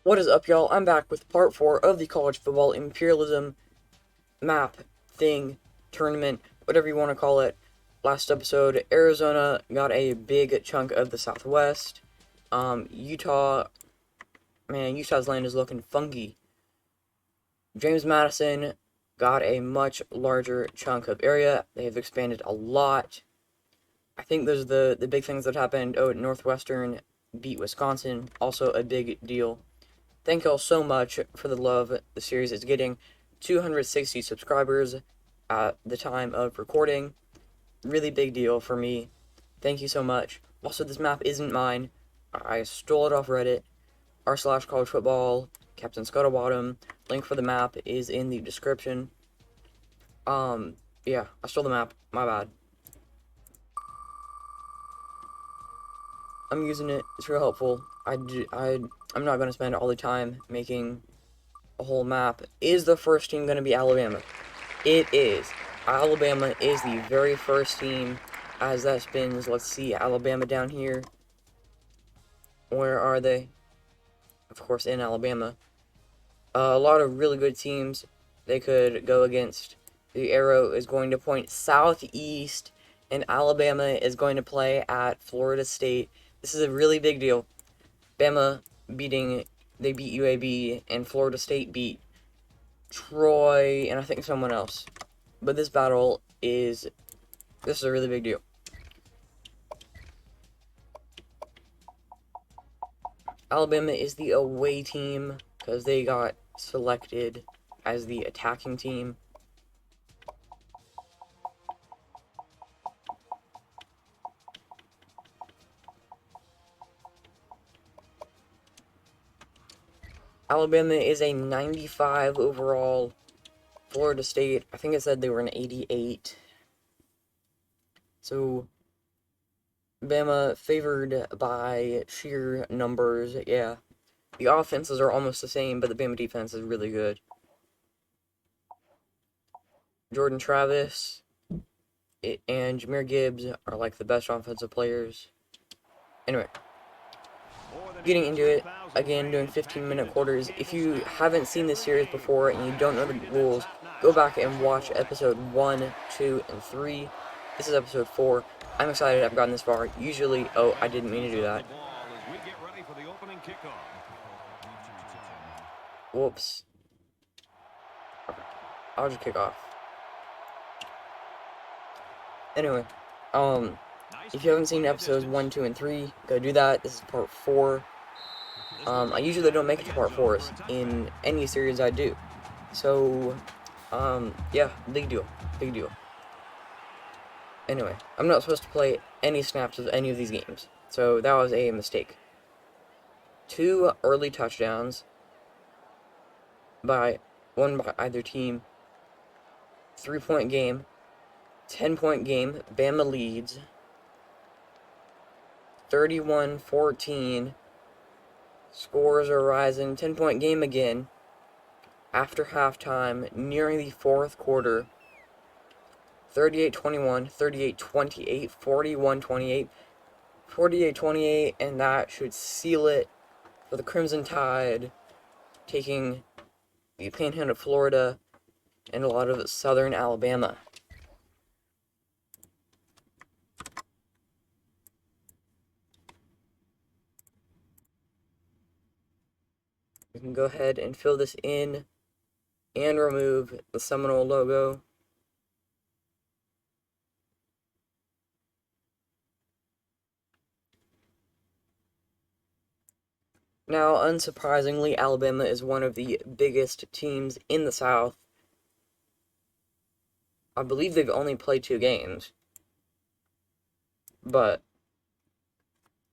What is up, y'all? I'm back with part 4 of the college football imperialism map thing, tournament, whatever you want to call it. Last episode, Arizona got a big chunk of the Southwest. Utah, man, Utah's land is looking funky. James Madison got a much larger chunk of area. They have expanded a lot. I think those are the big things that happened. Oh, Northwestern beat Wisconsin, also a big deal. Thank y'all so much for the love the series is getting. 260 subscribers at the time of recording. Really big deal for me. Thank you so much. Also, this map isn't mine. I stole it off Reddit. r/college football, Captain Scuttlebottom. Link for the map is in the description. Yeah, I stole the map. My bad. I'm using it. It's real helpful. I'm not going to spend all the time making a whole map. Is the first team going to be Alabama? It is. Alabama is the very first team as that spins. Let's see Alabama down here. Where are they? Of course, in Alabama. A lot of really good teams they could go against. The arrow is going to point southeast, and Alabama is going to play at Florida State. This is a really big deal. Bama they beat UAB, and Florida State beat Troy, and I think someone else. But this is a really big deal. Alabama is the away team because they got selected as the attacking team. Alabama is a 95 overall. Florida State, I think it said they were an 88. So, Bama favored by sheer numbers, yeah. The offenses are almost the same, but the Bama defense is really good. Jordan Travis and Jahmyr Gibbs are like the best offensive players. Anyway, getting into it, again, doing 15-minute quarters. If you haven't seen this series before and you don't know the rules, go back and watch episode 1, 2, and 3. This is episode 4. I'm excited I've gotten this far. Usually, oh, I didn't mean to do that. Whoops. I'll just kick off. Anyway, if you haven't seen episodes 1, 2, and 3, go do that. This is part 4. I usually don't make it to part 4s in any series I do. So, yeah, big deal. Big deal. Anyway, I'm not supposed to play any snaps of any of these games. So, that was a mistake. 2 early touchdowns one by either team. 3-point game. 10-point game. Bama leads. 31-14. Scores are rising. 10-point game again. After halftime, nearing the fourth quarter. 38-21, 38-28, 41-28, 48-28, and that should seal it for the Crimson Tide, taking the Panhandle of Florida and a lot of southern Alabama. We can go ahead and fill this in and remove the Seminole logo. Now, unsurprisingly, Alabama is one of the biggest teams in the South. I believe they've only played 2 games. But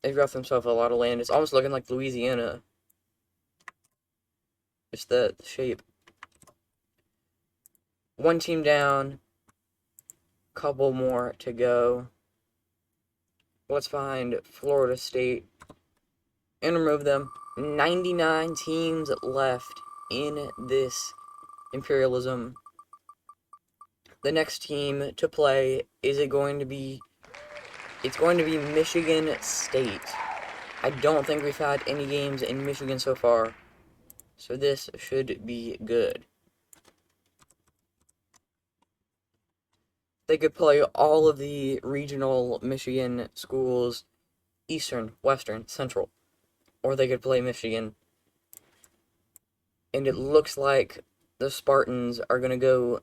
they've got themselves a lot of land. It's almost looking like Louisiana. Just the shape. 1 team down. Couple more to go. Let's find Florida State and remove them. 99 teams left in this imperialism. The next team to play it's going to be Michigan State. I don't think we've had any games in Michigan so far. So this should be good. They could play all of the regional Michigan schools, Eastern, Western, Central, or they could play Michigan. And it looks like the Spartans are going to go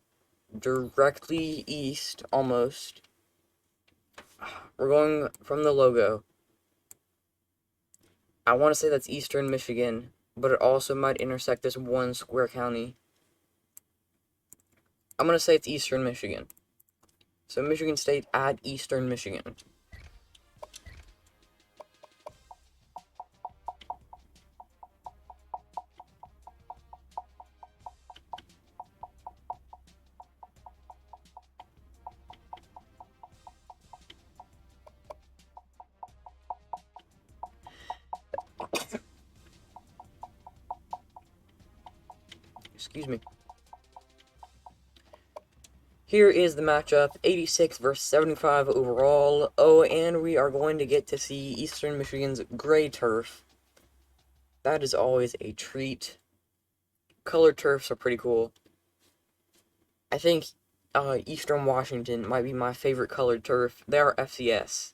directly east, almost. We're going from the logo. I want to say that's Eastern Michigan, but it also might intersect this one square county. I'm going to say it's Eastern Michigan. So Michigan State at Eastern Michigan. Excuse me. Here is the matchup, 86 versus 75 overall. Oh, and we are going to get to see Eastern Michigan's gray turf. That is always a treat. Colored turfs are pretty cool. I think Eastern Washington might be my favorite colored turf. They are FCS,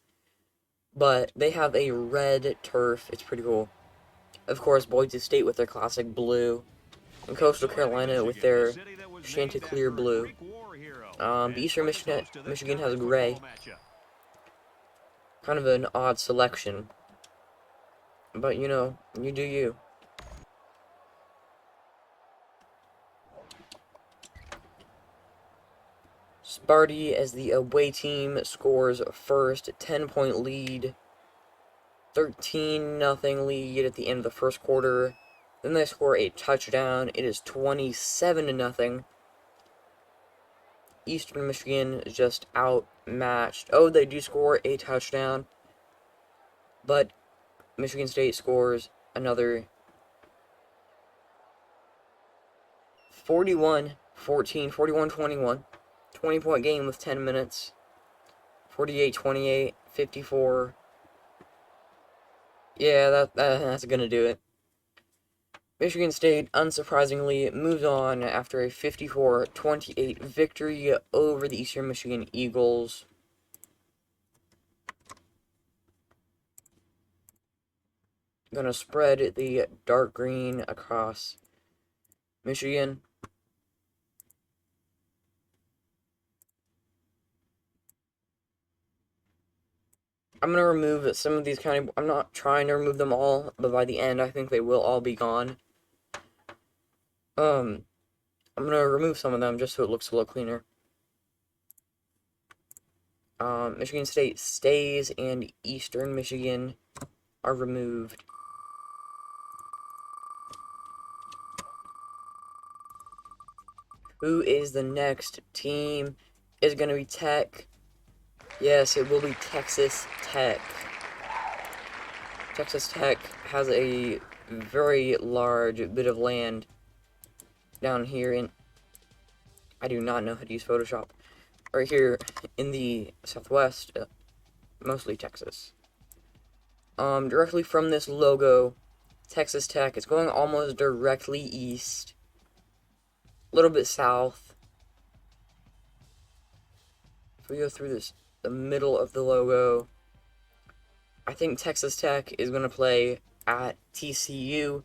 but they have a red turf. It's pretty cool. Of course, Boise State with their classic blue, and Coastal Carolina with their Chanticleer blue. Eastern Michigan has gray. Kind of an odd selection. But, you know, you do you. Sparty, as the away team, scores first, 10-point lead. 13-0 lead at the end of the first quarter. Then they score a touchdown. It is 27-0. Eastern Michigan is just outmatched. Oh, they do score a touchdown, but Michigan State scores another 41-14, 41-21. 20-point game with 10 minutes. 48-28, 54. Yeah, that's gonna do it. Michigan State, unsurprisingly, moves on after a 54-28 victory over the Eastern Michigan Eagles. Gonna spread the dark green across Michigan. I'm gonna remove some of these I'm not trying to remove them all, but by the end, I think they will all be gone. I'm gonna remove some of them just so it looks a little cleaner. Michigan State stays and Eastern Michigan are removed. Who is the next team? Is it gonna be Tech? Yes, it will be Texas Tech. Texas Tech has a very large bit of land down here in... I do not know how to use Photoshop. Right here in the southwest, mostly Texas. Directly from this logo, Texas Tech, it's going almost directly east. A little bit south. If we go through the middle of the logo, I think Texas Tech is going to play at TCU.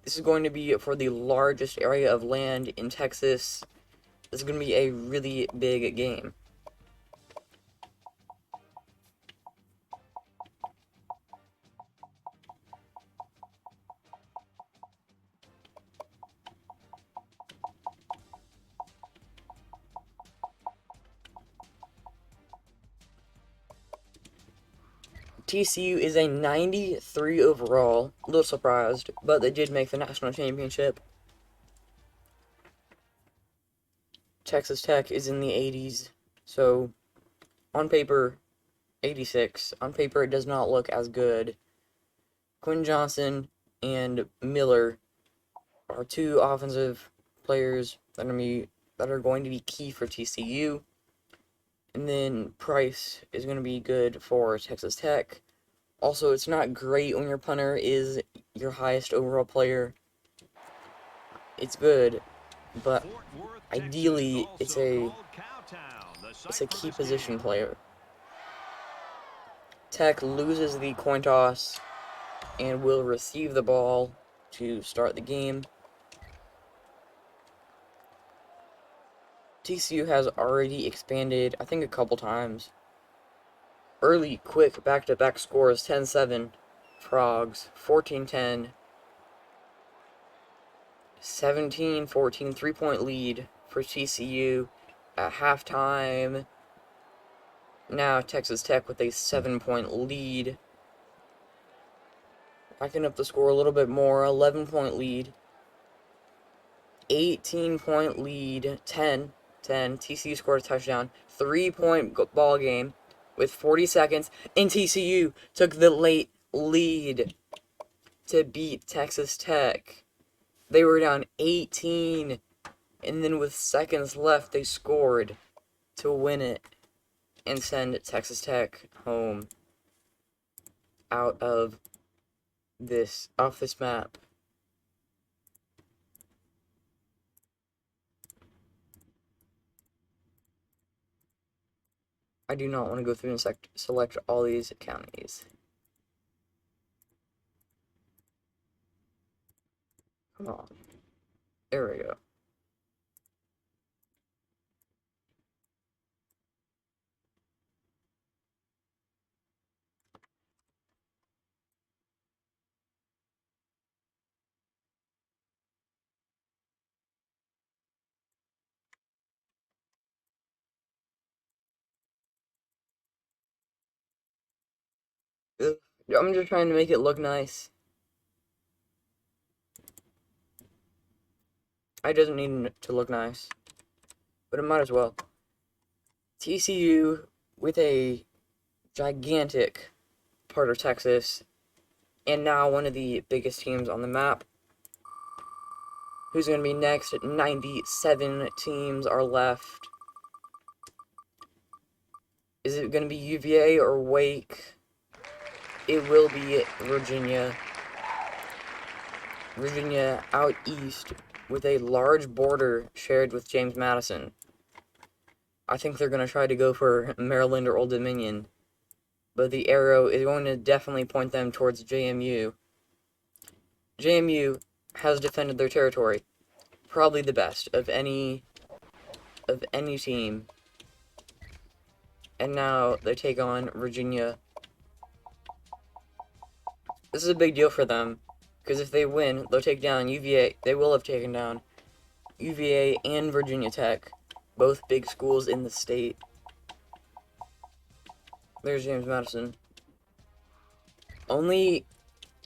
This is going to be for the largest area of land in Texas. This is going to be a really big game. TCU is a 93 overall. A little surprised, but they did make the national championship. Texas Tech is in the 80s, so on paper, 86. On paper, it does not look as good. Quinn Johnson and Miller are two offensive players that are going to be key for TCU. And then Price is going to be good for Texas Tech. Also, it's not great when your punter is your highest overall player. it's good, but ideally it's a key position player. Tech loses the coin toss and will receive the ball to start the game. TCU has already expanded, I think, a couple times. Early, quick, back-to-back scores, 10-7. Frogs, 14-10. 17-14, 3-point lead for TCU at halftime. Now Texas Tech with a 7-point lead. Backing up the score a little bit more, 11-point lead. 18-point lead, 10. TCU scored a touchdown. 3-point ball game with 40 seconds, and TCU took the late lead to beat Texas Tech. They were down 18, and then with seconds left, they scored to win it and send Texas Tech home off this map. I do not want to go through and select all these counties. Come on. There we go. Ugh. I'm just trying to make it look nice. It doesn't need to look nice, but it might as well. TCU with a gigantic part of Texas, and now one of the biggest teams on the map. Who's going to be next? 97 teams are left. Is it going to be UVA or Wake? It will be Virginia. Virginia out east with a large border shared with James Madison. I think they're going to try to go for Maryland or Old Dominion, but the arrow is going to definitely point them towards JMU. JMU has defended their territory, probably the best of any team. And now they take on Virginia. This is a big deal for them, because if they win, they'll take down UVA. They will have taken down UVA and Virginia Tech, both big schools in the state. There's James Madison. Only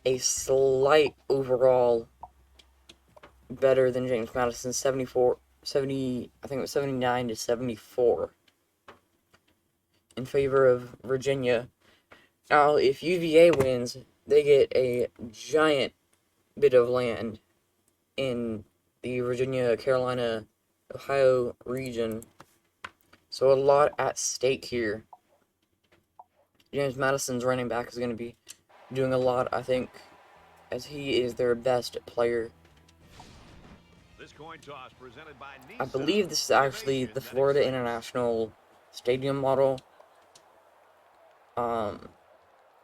a slight overall better than James Madison, 70, I think it was 79 to 74 in favor of Virginia. Now, if UVA wins, they get a giant bit of land in the Virginia, Carolina, Ohio region. So a lot at stake here. James Madison's running back is going to be doing a lot, I think, as he is their best player. I believe this is actually the Florida International Stadium model.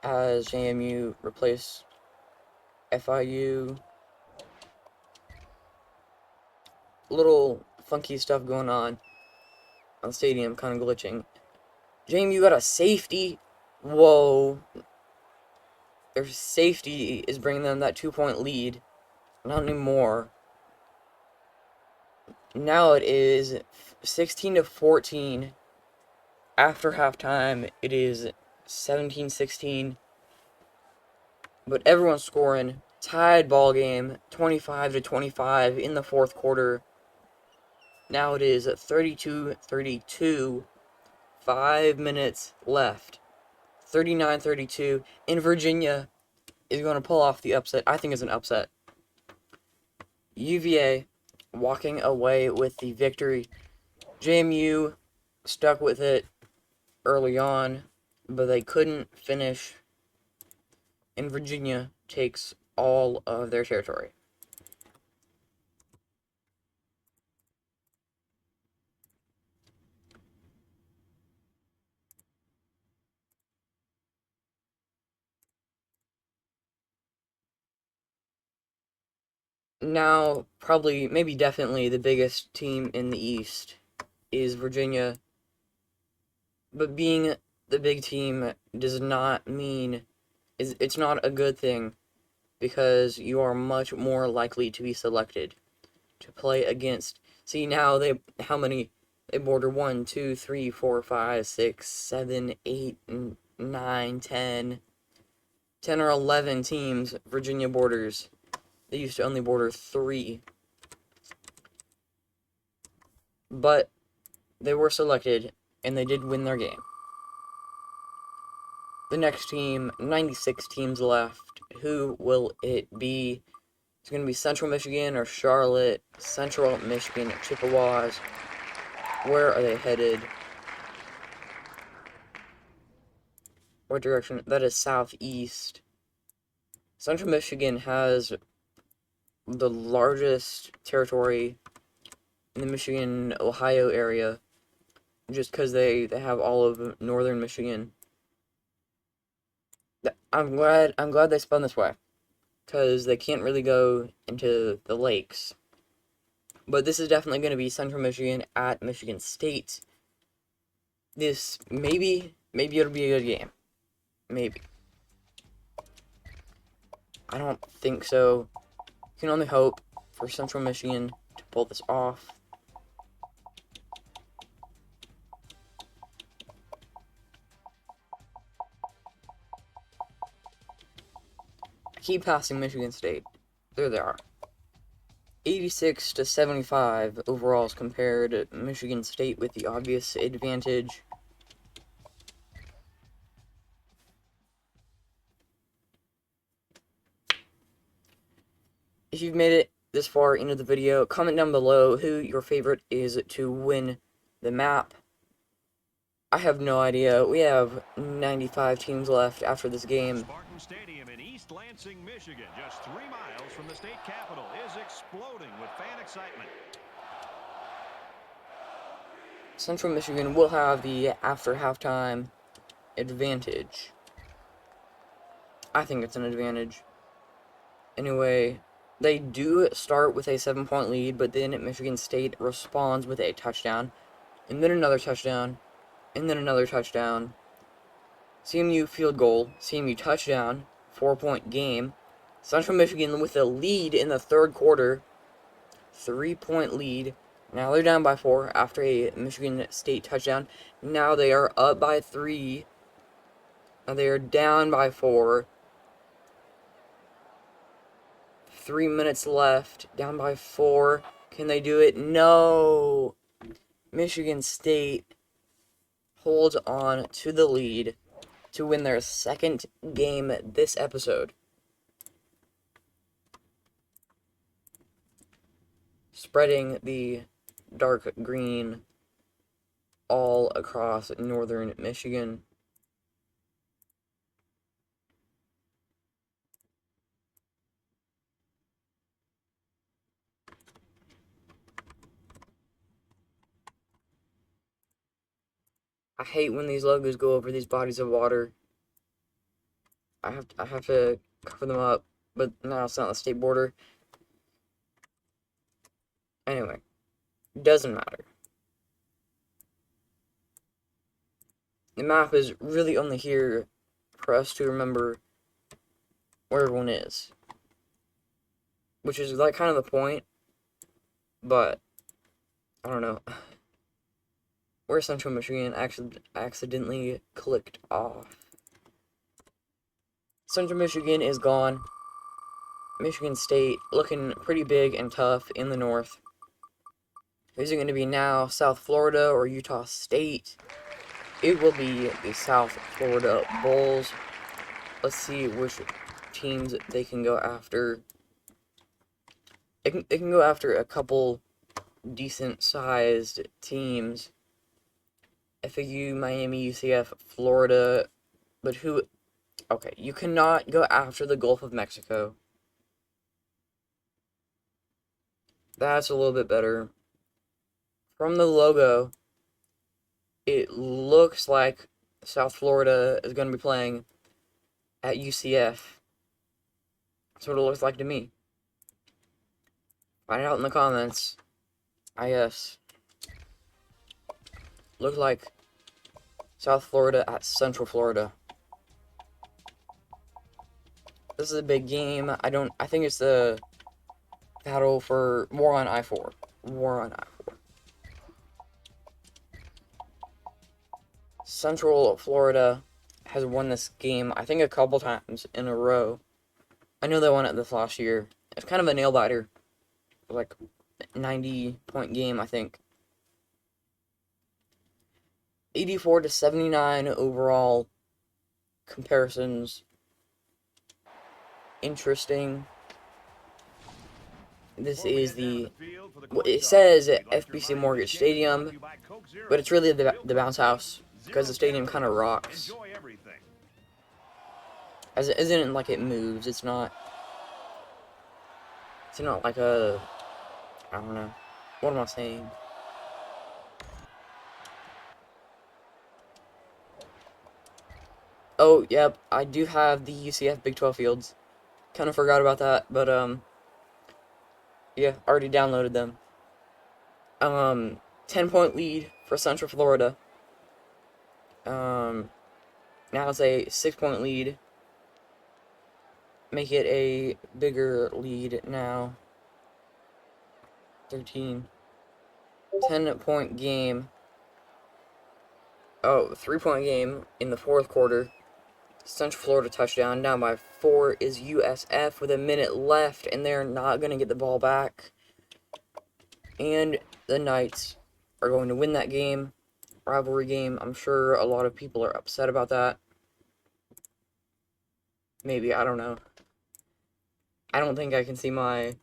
As JMU replaced FIU. Little funky stuff going on the stadium, kind of glitching. JMU got a safety. Whoa. Their safety is bringing them that 2-point lead. Not anymore. Now it is 16 to 14. After halftime, it is 17-16. But everyone's scoring. Tied ball game, 25 to 25 in the fourth quarter. Now it is 32-32. 5 minutes left. 39-32. And Virginia is going to pull off the upset. I think it's an upset. UVA walking away with the victory. JMU stuck with it early on, but they couldn't finish. And Virginia takes all of their territory. Now, probably, maybe definitely the biggest team in the East is Virginia. But being the big team does not mean it's not a good thing because you are much more likely to be selected to play against. See now they how many they border 1, 2, 3, 4, 5, 6, 7, 8, 9, 10, 10 or 11 teams Virginia borders. They used to only border 3. But they were selected and they did win their game. The next team, 96 teams left. Who will it be? It's going to be Central Michigan or Charlotte, Central Michigan, Chippewas. Where are they headed? What direction? That is southeast. Central Michigan has the largest territory in the Michigan-Ohio area, just because they have all of northern Michigan. I'm glad they spun this way, because they can't really go into the lakes. But this is definitely going to be Central Michigan at Michigan State. This, maybe it'll be a good game. Maybe. I don't think so. You can only hope for Central Michigan to pull this off. Keep passing Michigan State. There they are. 86 to 75 overalls compared. Michigan State with the obvious advantage. If you've made it this far into the video, comment down below who your favorite is to win the map. I have no idea. We have 95 teams left after this game. Spartan Stadium in East Lansing, Michigan, just 3 miles from the state capital, is exploding with fan excitement. Central Michigan will have the after halftime advantage. I think it's an advantage. Anyway, they do start with a 7-point lead, but then Michigan State responds with a touchdown, and then another touchdown, and then another touchdown. CMU field goal, CMU touchdown, 4-point game. Central Michigan with a lead in the third quarter, 3-point lead. Now they're down by 4 after a Michigan State touchdown. Now they are up by 3. Now they are down by 4. 3 minutes left, down by 4. Can they do it? No! Michigan State holds on to the lead to win their second game this episode. Spreading the dark green all across northern Michigan. I hate when these logos go over these bodies of water. I have to cover them up, but now it's not the state border. Anyway, doesn't matter. The map is really only here for us to remember where everyone is, which is like kind of the point, but I don't know. Where Central Michigan accidentally clicked off. Central Michigan is gone. Michigan State looking pretty big and tough in the north. Who's it going to be now? South Florida or Utah State? It will be the South Florida Bulls. Let's see which teams they can go after. They can go after a couple decent-sized teams. FAU, Miami, UCF, Florida. But who... Okay, you cannot go after the Gulf of Mexico. That's a little bit better. From the logo, it looks like South Florida is going to be playing at UCF. That's what it looks like to me. Find it out in the comments. IS. Look like South Florida at Central Florida. This is a big game. I think it's the battle for War on I-4. War on I-4. Central Florida has won this game, I think, a couple times in a row. I know they won it this last year. It's kind of a nail-biter. Like, 90-point game, I think. 84 to 79 overall comparisons. Interesting. This is it says FBC Mortgage Stadium, but it's really the bounce house, because the stadium kind of rocks. As it isn't like it moves, it's not like a, I don't know, what am I saying? Oh, yep, I do have the UCF Big 12 fields. Kind of forgot about that, but, yeah, already downloaded them. 10-point lead for Central Florida. Now it's a 6-point lead. Make it a bigger lead now. 13. 10-point game. Oh, 3-point game in the fourth quarter. Central Florida touchdown. Down by 4 is USF with a minute left, and they're not going to get the ball back. And the Knights are going to win that game. Rivalry game. I'm sure a lot of people are upset about that. Maybe, I don't know. I don't think I can see my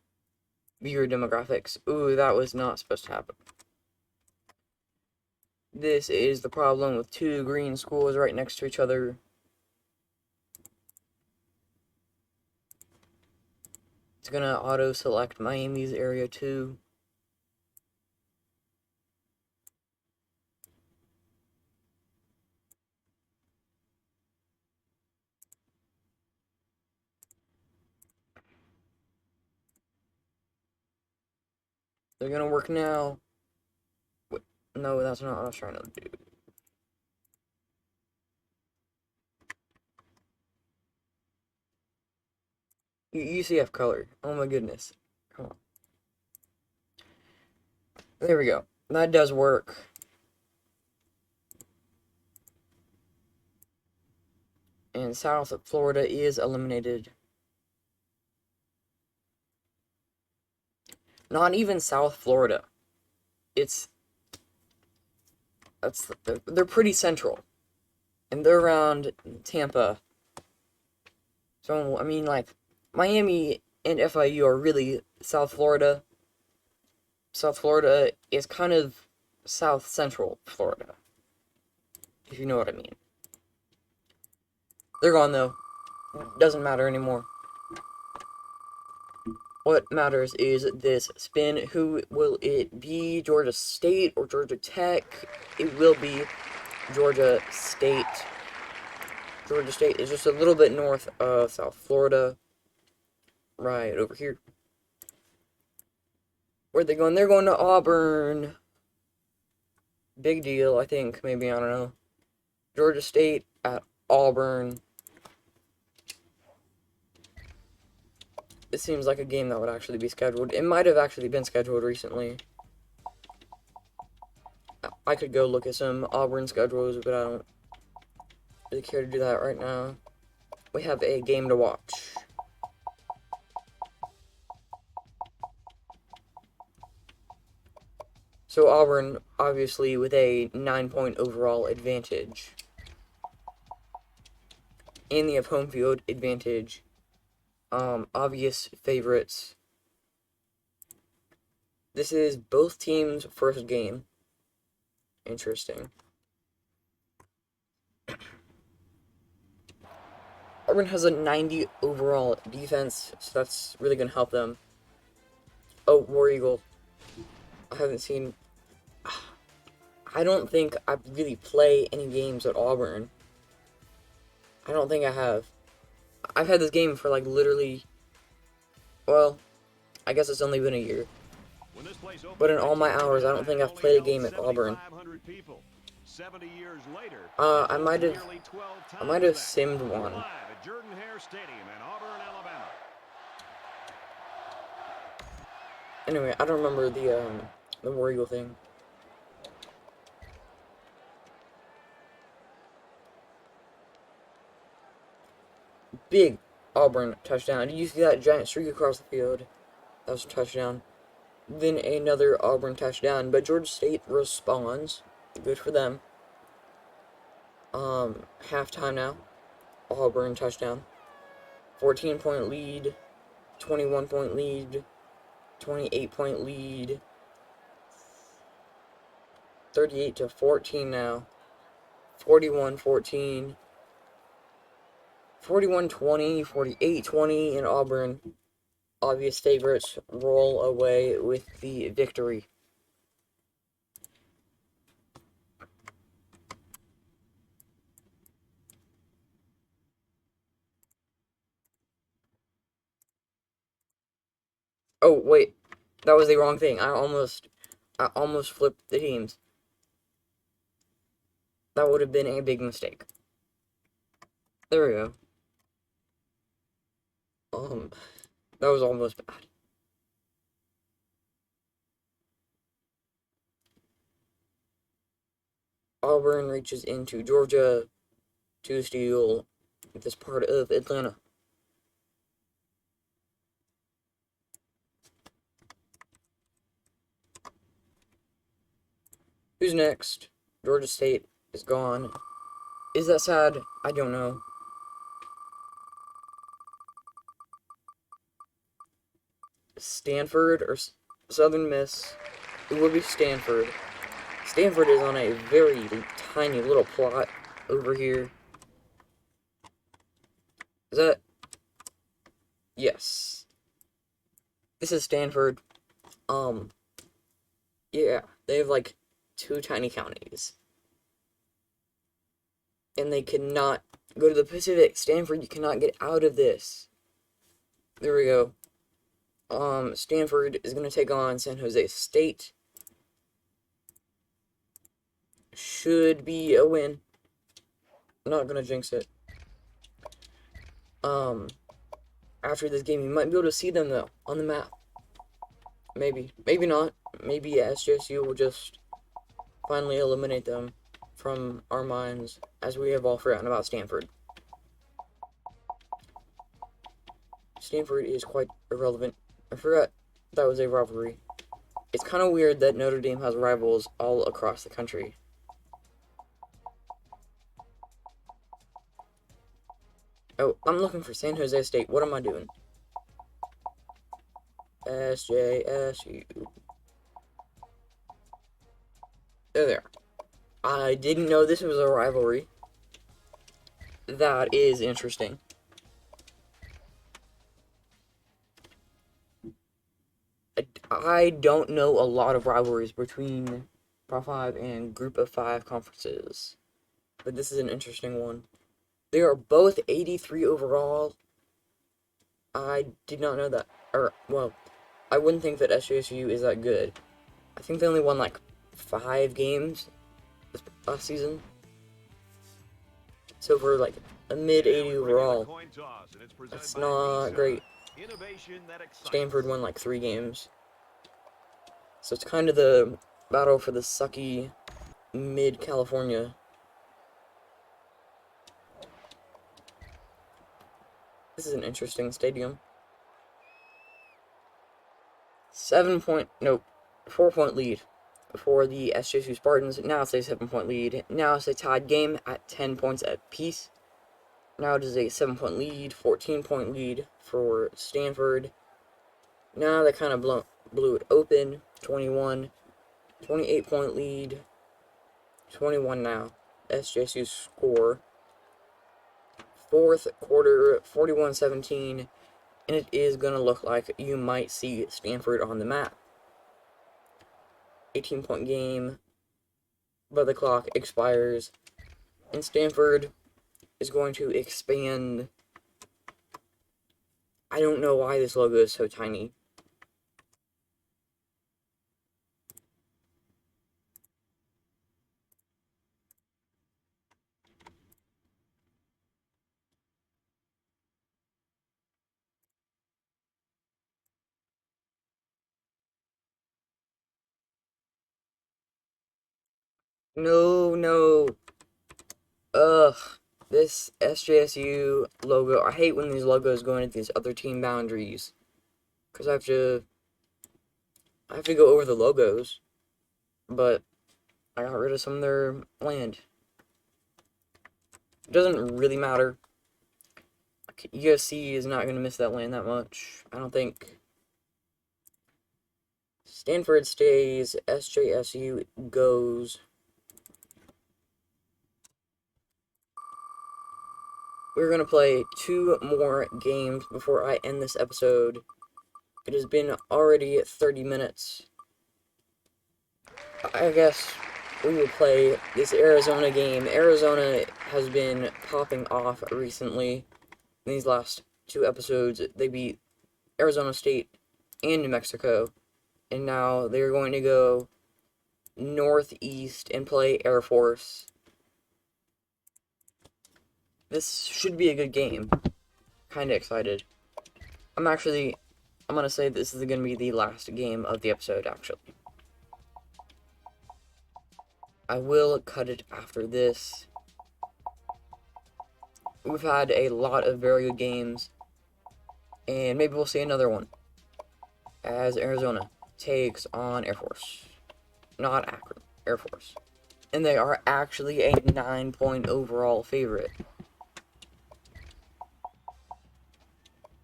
viewer demographics. Ooh, that was not supposed to happen. This is the problem with two green schools right next to each other. It's gonna auto-select Miami's area too. They're gonna work now. Wait, no, that's not what I was trying to do. UCF color. Oh my goodness. Come on. There we go. That does work. And South Florida is eliminated. Not even South Florida. They're pretty central. And they're around Tampa. So, I mean, like, Miami and FIU are really South Florida. South Florida is kind of South Central Florida, if you know what I mean. They're gone, though. Doesn't matter anymore. What matters is this spin. Who will it be? Georgia State or Georgia Tech? It will be Georgia State. Georgia State is just a little bit north of South Florida. Right over here. Where'd they going? They're going to Auburn. Big deal, I think. Maybe, I don't know. Georgia State at Auburn. It seems like a game that would actually be scheduled. It might have actually been scheduled recently. I could go look at some Auburn schedules, but I don't really care to do that right now. We have a game to watch. So Auburn, obviously, with a 9-point overall advantage. And they have home field advantage. Obvious favorites. This is both teams' first game. Interesting. Auburn has a 90 overall defense, so that's really going to help them. Oh, War Eagle. I haven't seen... I don't think I really play any games at Auburn. I don't think I have. I've had this game for, like, literally... Well, I guess it's only been a year. When this place opened But in all my hours, I don't think I've played a game at Auburn. 70 years later, I might have simmed one. live at Jordan-Hare Stadium in Auburn, Alabama. Anyway, I don't remember the War Eagle thing. Big Auburn touchdown. Did you see that giant streak across the field? That was a touchdown. Then another Auburn touchdown, but Georgia State responds. Good for them. Halftime now. Auburn touchdown. 14-point lead. 21-point lead. 28-point lead. 38-14 now. 41-14. 41-20. 48-20 in Auburn. Obvious favorites roll away with the victory. Oh, wait. That was the wrong thing. I almost flipped the teams. That would have been a big mistake. There we go. That was almost bad. Auburn reaches into Georgia to steal this part of Atlanta. Who's next? Georgia State is gone. Is that sad? I don't know. Stanford or Southern Miss? It would be Stanford. Stanford is on a very tiny little plot over here. Is that? Yes. This is Stanford. Yeah, they have like 2 tiny counties. And they cannot go to the Pacific. Stanford, you cannot get out of this. There we go. Stanford is going to take on San Jose State. Should be a win. Not going to jinx it. After this game, you might be able to see them, though, on the map. Maybe. Maybe not. Maybe SJSU will just finally eliminate them from our minds, as we have all forgotten about Stanford. Stanford is quite irrelevant. I forgot that was a rivalry. It's kind of weird that Notre Dame has rivals all across the country. Oh, I'm looking for San Jose State. What am I doing? SJSU. There. I didn't know this was a rivalry. That is interesting. I don't know a lot of rivalries between Power 5 and Group of 5 conferences. But this is an interesting one. They are both 83 overall. I did not know that. Or, well, I wouldn't think that SJSU is that good. I think they only won like 5 games this last season. So for like a mid-80 overall, that's not great. Stanford won like 3 games. So it's kind of the battle for the sucky mid-California. This is an interesting stadium. 4-point lead for the SJSU Spartans. Now it's a 7-point lead. Now it's a tied game at 10 points apiece. Now it is a 7-point lead, 14-point lead for Stanford. Now they kind of blew it open. 21, 28-point lead. 21 now. SJSU score. 4th quarter, 41-17, and it is going to look like you might see Stanford on the map. 18-point game, but the clock expires, and Stanford is going to expand. I don't know why this logo is so tiny. No, no. Ugh. This SJSU logo. I hate when these logos go into these other team boundaries. Because I have to go over the logos. But I got rid of some of their land. It doesn't really matter. USC is not going to miss that land that much. I don't think. Stanford stays. SJSU goes. We're going to play 2 more games before I end this episode. It has been already 30 minutes. I guess we will play this Arizona game. Arizona has been popping off recently. In these last 2 episodes, they beat Arizona State and New Mexico. And now they're going to go northeast and play Air Force. This should be a good game. Kinda excited. I'm gonna say this is gonna be the last game of the episode, actually. I will cut it after this. We've had a lot of very good games, and maybe we'll see another one as Arizona takes on Air Force. Not Akron, Air Force. And they are actually a 9-point overall favorite.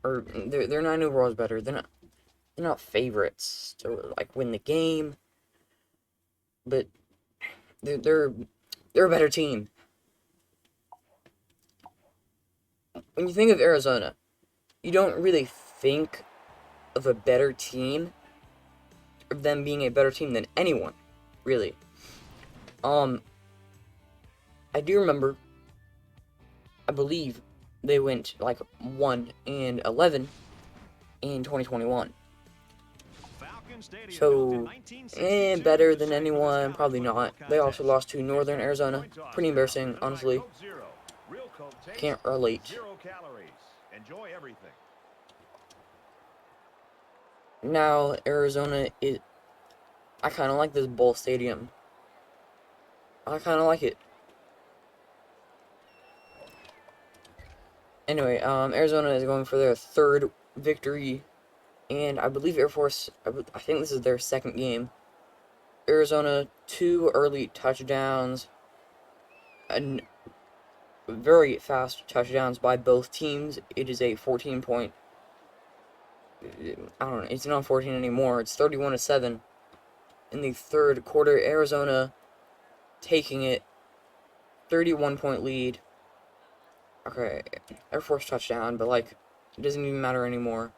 Or their 9 overall is better. They're not favorites to like win the game, but they're a better team. When you think of Arizona, you don't really think of a better team, of them being a better team than anyone, really. I do remember, I believe they went like 1-11 in 2021. So, better than anyone, probably not. They also lost to Northern Arizona. Pretty embarrassing, honestly. Can't relate. Now, Arizona is... I kind of like this bowl stadium. I kind of like it. Anyway, Arizona is going for their 3rd victory. And I believe Air Force... I think this is their 2nd game. Arizona, 2 early touchdowns. And very fast touchdowns by both teams. It is a 14-point... I don't know. It's not 14 anymore. It's 31-7. In the 3rd quarter, Arizona taking it. 31-point lead. Okay, Air Force touchdown, but like, it doesn't even matter anymore.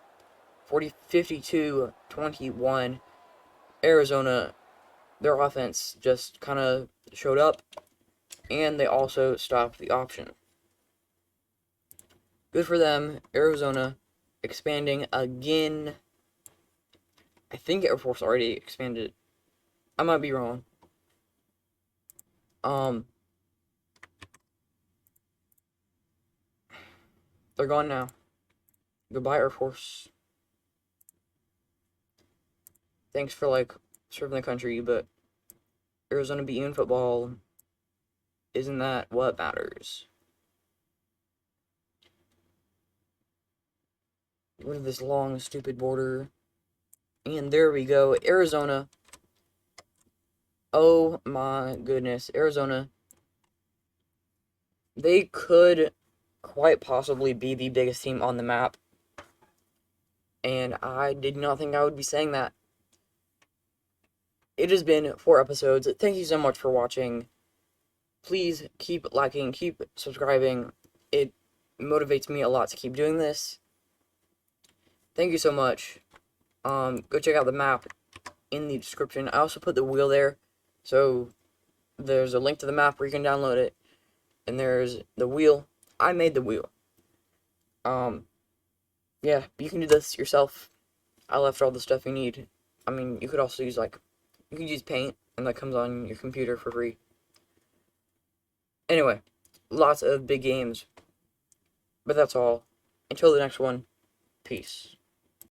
52-21. Arizona, their offense just kind of showed up, and they also stopped the option. Good for them. Arizona expanding again. I think Air Force already expanded. I might be wrong. They're gone now. Goodbye, Air Force. Thanks for, like, serving the country, but Arizona beat you in football. Isn't that what matters? Get rid of this long, stupid border. And there we go. Arizona. Oh my goodness. Arizona. They could quite possibly be the biggest team on the map. And I did not think I would be saying that. It has been 4 episodes. Thank you so much for watching. Please keep liking, keep subscribing. It motivates me a lot to keep doing this. Thank you so much. Go check out the map in the description. I also put the wheel there. So there's a link to the map where you can download it. And there's the wheel. I made the wheel. Yeah, you can do this yourself. I left all the stuff you need. I mean, you could also use, like, you could use paint, and that comes on your computer for free. Anyway, lots of big games. But that's all. Until the next one, peace.